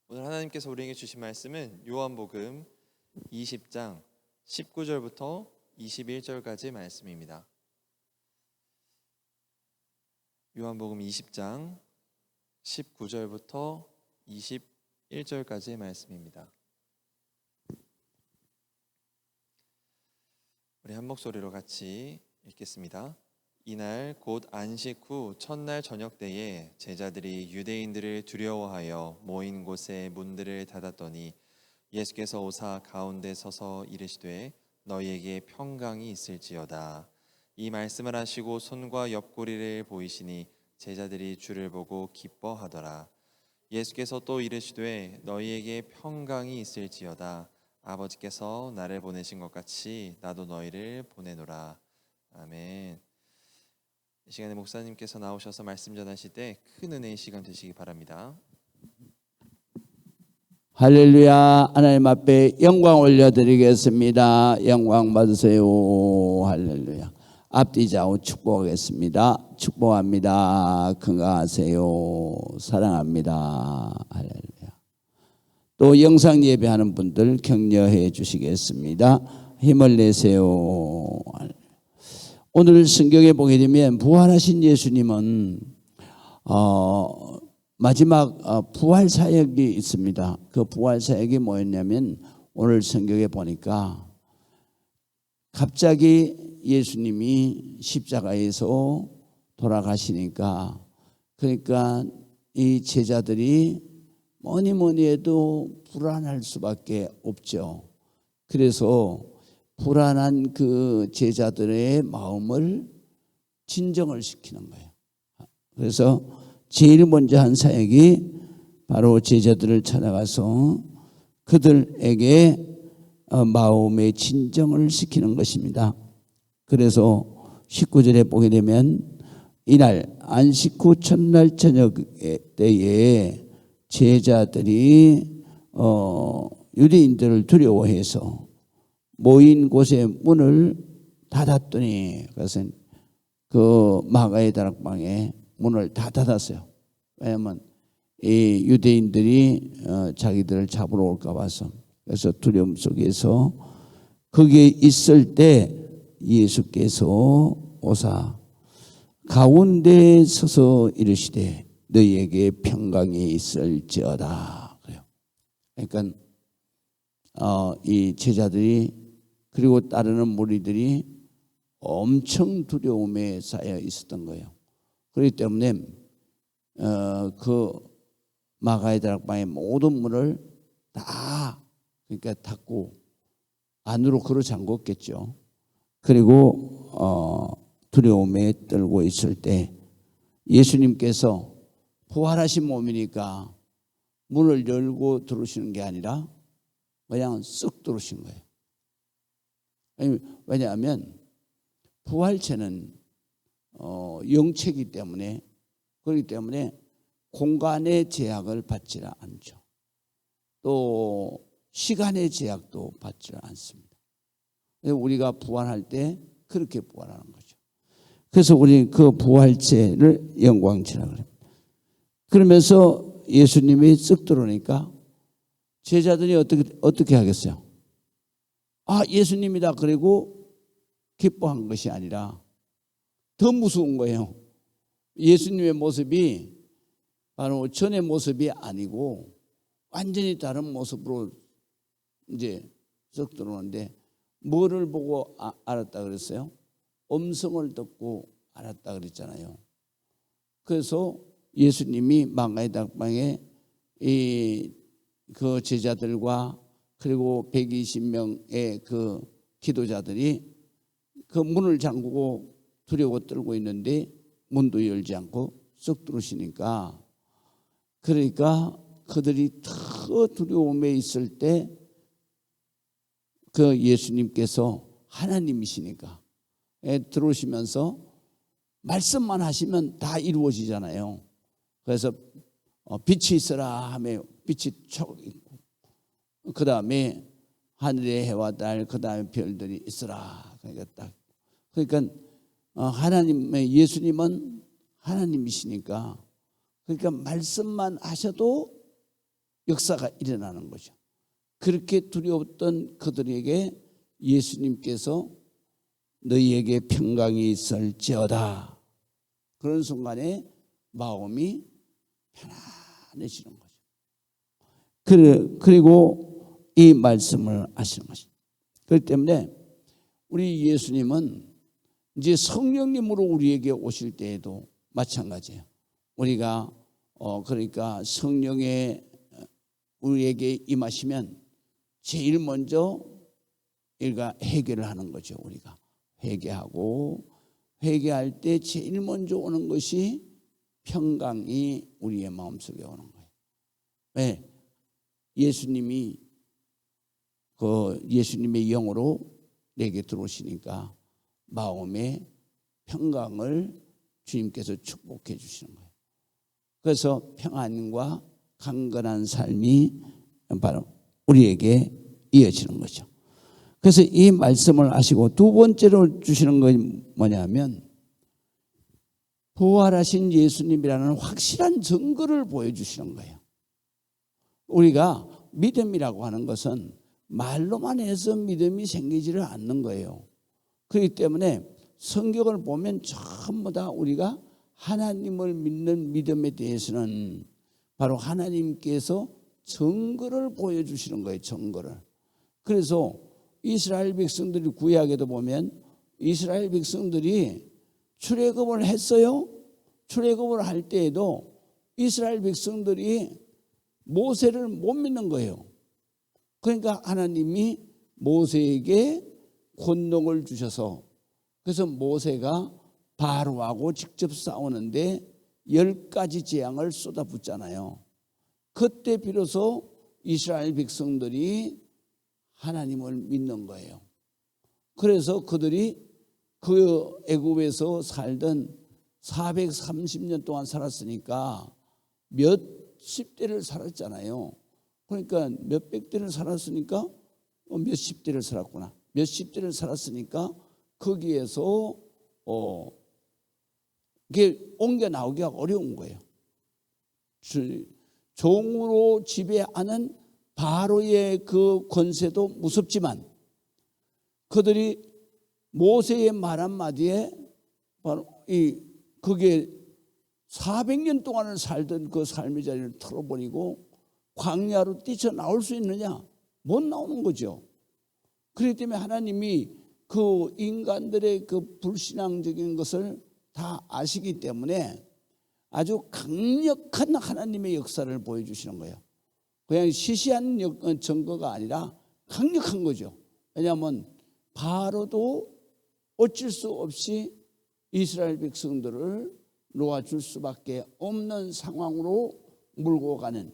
오늘 하나님께서 우리에게 주신 말씀은 요한복음 20장 19절부터 21절까지 말씀입니다. 요한복음 20장 19절부터 21절까지의 말씀입니다. 우리 한 목소리로 같이 읽겠습니다. 이날 곧 안식 후 첫날 저녁 때에 제자들이 유대인들을 두려워하여 모인 곳에 문들을 닫았더니 예수께서 오사 가운데 서서 이르시되 너희에게 평강이 있을지어다. 이 말씀을 하시고 손과 옆구리를 보이시니 제자들이 주를 보고 기뻐하더라. 예수께서 또 이르시되 너희에게 평강이 있을지어다. 아버지께서 나를 보내신 것 같이 나도 너희를 보내노라. 아멘. 이 시간에 목사님께서 나오셔서 말씀 전하실 때 큰 은혜의 시간 되시기 바랍니다. 할렐루야. 하나님 앞에 영광 올려드리겠습니다. 영광 받으세요. 할렐루야. 앞뒤 좌우 축복하겠습니다. 축복합니다. 건강하세요. 사랑합니다. 할렐루야. 또 영상 예배하는 분들 격려해 주시겠습니다. 힘을 내세요. 오늘 성경에 보게 되면 부활하신 예수님은 마지막 부활 사역이 있습니다. 그 부활 사역이 뭐였냐면 오늘 성경에 보니까 갑자기 예수님이 십자가에서 돌아가시니까, 그러니까 이 제자들이 뭐니 해도 불안할 수밖에 없죠. 그래서 불안한 그 제자들의 마음을 진정을 시키는 거예요. 그래서 제일 먼저 한 사역이 바로 제자들을 찾아가서 그들에게 마음의 진정을 시키는 것입니다. 그래서 19절에 보게 되면 이날 안식 후 첫날 저녁 때에 제자들이 유대인들을 두려워해서 모인 곳에 문을 닫았더니, 그것은 그 마가의 다락방에 문을 다 닫았어요. 왜냐하면 이 유대인들이 자기들을 잡으러 올까 봐서. 그래서 두려움 속에서 거기에 있을 때 예수께서 오사 가운데 서서 이르시되 너희에게 평강이 있을지어다. 그래요. 그러니까 이 제자들이 그리고 따르는 무리들이 엄청 두려움에 쌓여 있었던 거예요. 그렇기 때문에 그 마가의 다락방의 모든 문을 다 그러니까 닫고 안으로 걸어 잠궜겠죠. 그리고 두려움에 떨고 있을 때 예수님께서 부활하신 몸이니까 문을 열고 들어오시는 게 아니라 그냥 쓱 들어오신 거예요. 왜냐하면 부활체는 영체이기 때문에, 그렇기 때문에 공간의 제약을 받지 않죠. 또 시간의 제약도 받지 않습니다. 우리가 부활할 때 그렇게 부활하는 거죠. 그래서 우리 그 부활체를 영광체라고 합니다. 그러면서 예수님이 쓱 들어오니까 제자들이 어떻게 하겠어요? 아, 예수님이다. 그리고 기뻐한 것이 아니라 더 무서운 거예요. 예수님의 모습이 바로 전의 모습이 아니고 완전히 다른 모습으로 이제 썩 들어오는데, 뭐를 보고 알았다 그랬어요? 음성을 듣고 알았다 그랬잖아요. 그래서 예수님이 마가의 다락방에 그 제자들과 그리고 120명의 그 기도자들이 그 문을 잠그고 두려워 떨고 있는데 문도 열지 않고 쏙 들어오시니까, 그러니까 그들이 더 두려움에 있을 때 그 예수님께서 하나님이시니까 들어오시면서 말씀만 하시면 다 이루어지잖아요. 그래서 빛이 있어라 하며 빛이 촉 있고, 그 다음에 하늘의 해와 달, 그 다음에 별들이 있어라. 그러니까 하나님의 예수님은 하나님이시니까, 그러니까 말씀만 하셔도 역사가 일어나는 거죠. 그렇게 두려웠던 그들에게 예수님께서 너희에게 평강이 있을지어다. 그런 순간에 마음이 편안해지는 거죠. 그리고 이 말씀을 하시는 것이죠. 그렇기 때문에 우리 예수님은 이제 성령님으로 우리에게 오실 때에도 마찬가지예요. 우리가 그러니까 성령에 우리에게 임하시면 제일 먼저 우리가 해결을 하는 거죠. 우리가 회개하고 회개할 때 제일 먼저 오는 것이 평강이 우리의 마음속에 오는 거예요. 왜? 예수님이 예수님의 영으로 내게 들어오시니까 마음의 평강을 주님께서 축복해 주시는 거예요. 그래서 평안과 강건한 삶이 바로 우리에게 이어지는 거죠. 그래서 이 말씀을 하시고 두 번째로 주시는 건 뭐냐면 부활하신 예수님이라는 확실한 증거를 보여주시는 거예요. 우리가 믿음이라고 하는 것은 말로만 해서 믿음이 생기지를 않는 거예요. 그렇기 때문에 성경을 보면 전부 다 우리가 하나님을 믿는 믿음에 대해서는 바로 하나님께서 증거를 보여주시는 거예요. 증거를. 그래서 이스라엘 백성들이 구약에도 보면 이스라엘 백성들이 출애굽을 했어요. 출애굽을 할 때에도 이스라엘 백성들이 모세를 못 믿는 거예요. 그러니까 하나님이 모세에게 권능을 주셔서 그래서 모세가 바로하고 직접 싸우는데 10가지 재앙을 쏟아붓잖아요. 그때 비로소 이스라엘 백성들이 하나님을 믿는 거예요. 그래서 그들이 그 애굽에서 살던 430년 동안 살았으니까 몇십 대를 살았잖아요. 그러니까 몇백 대를 살았으니까 몇십 대를 살았구나. 몇십 대를 살았으니까 거기에서 이게 옮겨 나오기가 어려운 거예요. 종으로 지배하는 바로의 그 권세도 무섭지만 그들이 모세의 말 한마디에 바로 그게 400년 동안을 살던 그 삶의 자리를 털어버리고 광야로 뛰쳐나올 수 있느냐? 못 나오는 거죠. 그렇기 때문에 하나님이 그 인간들의 그 불신앙적인 것을 다 아시기 때문에 아주 강력한 하나님의 역사를 보여주시는 거예요. 그냥 시시한 증거가 아니라 강력한 거죠. 왜냐하면 바로도 어쩔 수 없이 이스라엘 백성들을 놓아줄 수밖에 없는 상황으로 몰고 가는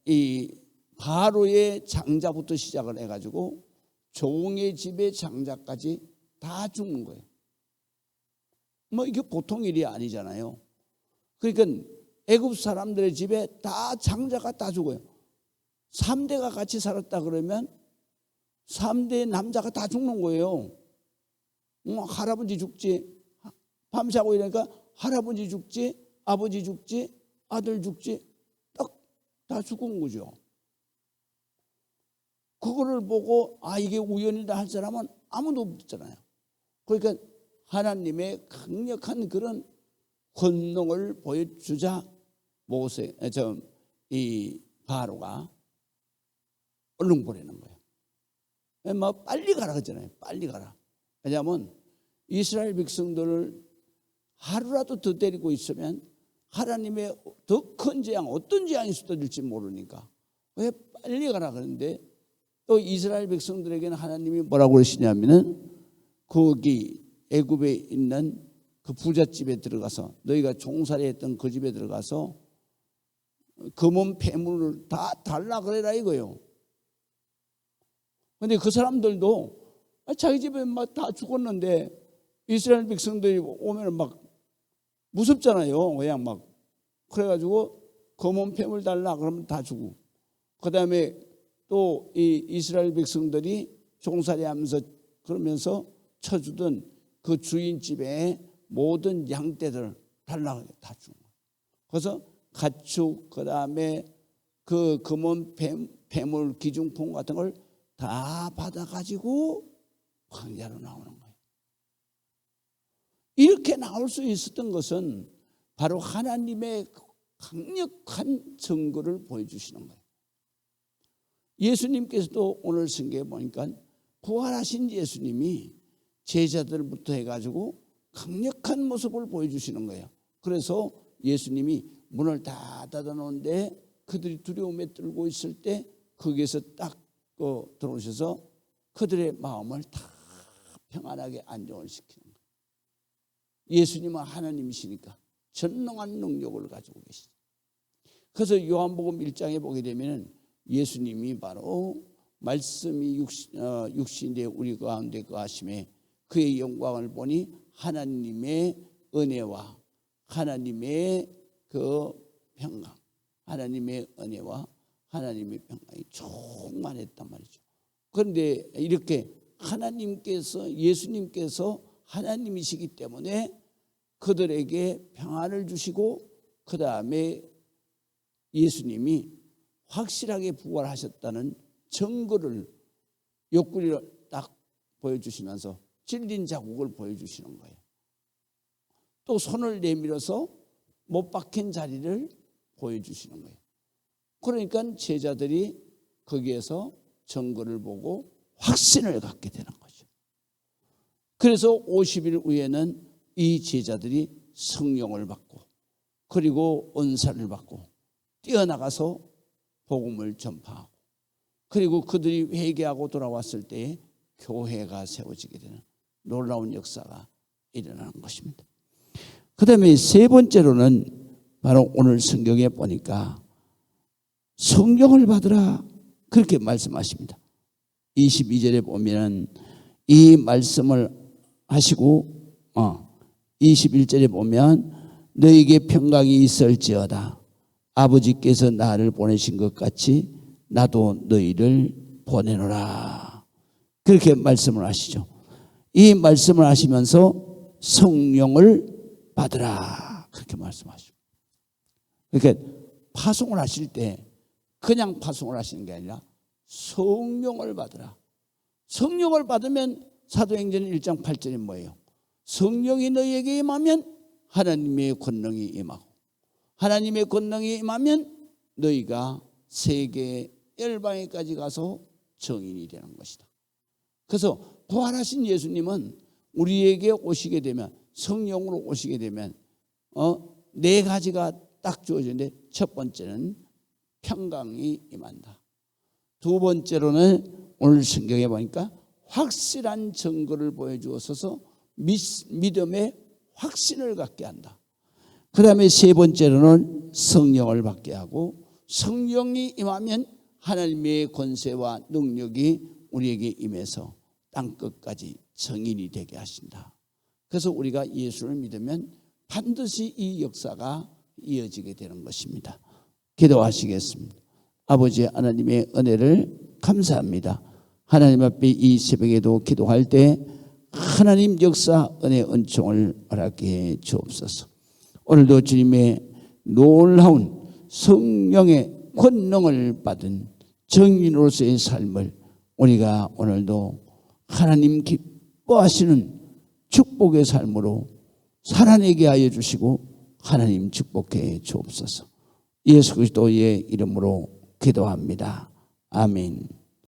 이 바로의 장자부터 시작을 해가지고 종의 집의 장자까지 다 죽는 거예요. 뭐 이게 보통 일이 아니잖아요. 그러니까 애굽 사람들의 집에 다 장자가 다 죽어요. 3대가 같이 살았다 그러면 3대 남자가 다 죽는 거예요. 할아버지 죽지, 밤새고 이러니까 할아버지 죽지, 아버지 죽지, 아들 죽지, 딱 다 죽은 거죠. 그거를 보고 이게 우연이다 할 사람은 아무도 없잖아요. 그러니까 하나님의 강력한 그런 권능을 보여주자 이 바로가 얼른 보내는 거예요. 뭐 빨리 가라 그러잖아요. 빨리 가라. 왜냐하면 이스라엘 백성들을 하루라도 더 데리고 있으면 하나님의 더 큰 재앙, 어떤 재앙이 쏟아질지 모르니까 왜 빨리 가라 그러는데 또 이스라엘 백성들에게는 하나님이 뭐라고 그러시냐면은 거기 애굽에 있는 그 부잣집에 들어가서 너희가 종살이했던 그 집에 들어가서 금은 폐물을 다 달라 그래라 이거요. 근데 그 사람들도 자기 집에 막 다 죽었는데 이스라엘 백성들이 오면 막 무섭잖아요. 그냥 막 그래가지고 금은 폐물 달라 그러면 다 주고 그다음에 또 이 이스라엘 백성들이 종살이하면서 그러면서 쳐주던 그 주인 집에 모든 양떼들 달라 다 주는 거예요. 그래서 가축, 그 다음에 그 금은 폐물, 기중품 같은 걸 다 받아가지고 광야로 나오는 거예요. 이렇게 나올 수 있었던 것은 바로 하나님의 강력한 증거를 보여주시는 거예요. 예수님께서도 오늘 성경에 보니까 부활하신 예수님이 제자들부터 해가지고 강력한 모습을 보여주시는 거예요. 그래서 예수님이 문을 다 닫아놓은데 그들이 두려움에 떨고 있을 때 거기에서 딱 들어오셔서 그들의 마음을 다 평안하게 안정을 시키는 거예요. 예수님은 하나님이시니까 전능한 능력을 가지고 계시죠. 그래서 요한복음 1장에 보게 되면 예수님이 바로 말씀이 육신에 우리 가운데 거하심에 그의 영광을 보니 하나님의 은혜와 하나님의 그 평강, 하나님의 은혜와 하나님의 평강이 충만했단 말이죠. 그런데 이렇게 하나님께서, 예수님께서 하나님이시기 때문에 그들에게 평안을 주시고 그 다음에 예수님이 확실하게 부활하셨다는 증거를 옆구리를 딱 보여주시면서 찔린 자국을 보여주시는 거예요. 또 손을 내밀어서 못 박힌 자리를 보여주시는 거예요. 그러니까 제자들이 거기에서 증거를 보고 확신을 갖게 되는 거죠. 그래서 50일 후에는 이 제자들이 성령을 받고 그리고 은사를 받고 뛰어나가서 복음을 전파하고 그리고 그들이 회개하고 돌아왔을 때에 교회가 세워지게 되는 놀라운 역사가 일어나는 것입니다. 그 다음에 세 번째로는 바로 오늘 성경에 보니까 성령을 받으라 그렇게 말씀하십니다. 22절에 보면 이 말씀을 하시고 21절에 보면 너에게 평강이 있을지어다. 아버지께서 나를 보내신 것 같이 나도 너희를 보내노라. 그렇게 말씀을 하시죠. 이 말씀을 하시면서 성령을 받으라 그렇게 말씀하시죠. 그러니까 파송을 하실 때 그냥 파송을 하시는 게 아니라 성령을 받으라. 성령을 받으면 사도행전 1장 8절이 뭐예요? 성령이 너희에게 임하면 하나님의 권능이 임하고 하나님의 권능이 임하면 너희가 세계 열방에까지 가서 증인이 되는 것이다. 그래서 부활하신 예수님은 우리에게 오시게 되면 성령으로 오시게 되면 네 가지가 딱 주어지는데 첫 번째는 평강이 임한다. 두 번째로는 오늘 성경에 보니까 확실한 증거를 보여주어서 믿음의 확신을 갖게 한다. 그 다음에 세 번째로는 성령을 받게 하고 성령이 임하면 하나님의 권세와 능력이 우리에게 임해서 땅끝까지 증인이 되게 하신다. 그래서 우리가 예수를 믿으면 반드시 이 역사가 이어지게 되는 것입니다. 기도하시겠습니다. 아버지 하나님의 은혜를 감사합니다. 하나님 앞에 이 새벽에도 기도할 때 하나님 역사 은혜 은총을 허락해 주옵소서. 오늘도 주님의 놀라운 성령의 권능을 받은 정인으로서의 삶을 우리가 오늘도 하나님 기뻐하시는 축복의 삶으로 살아내게 하여 주시고 하나님 축복해 주옵소서. 예수 그리스도의 이름으로 기도합니다. 아멘.